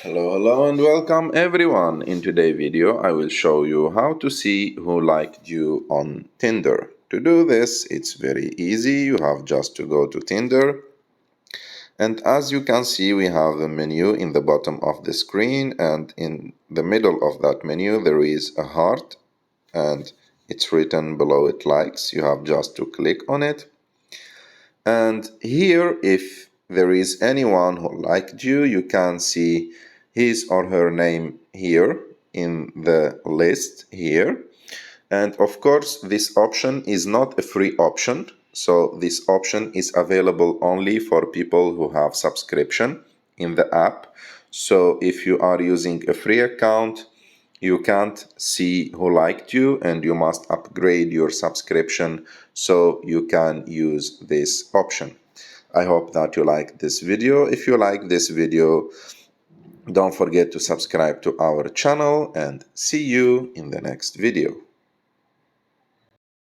Hello and welcome everyone. In today's video I will show you how to see who liked you on Tinder. To do this it's very easy. You have just to go to Tinder, and as you can see we have a menu in the bottom of the screen, and in the middle of that menu there is a heart and it's written below it likes. You have just to click on it, and here if there is anyone who liked you, you can see his or her name here in the list here. And of course this option is not a free option, so this option is available only for people who have subscription in the app. So if you are using a free account, you can't see who liked you, and you must upgrade your subscription so you can use this option. I hope that you like this video. If you like this video, don't forget to subscribe to our channel, and see you in the next video.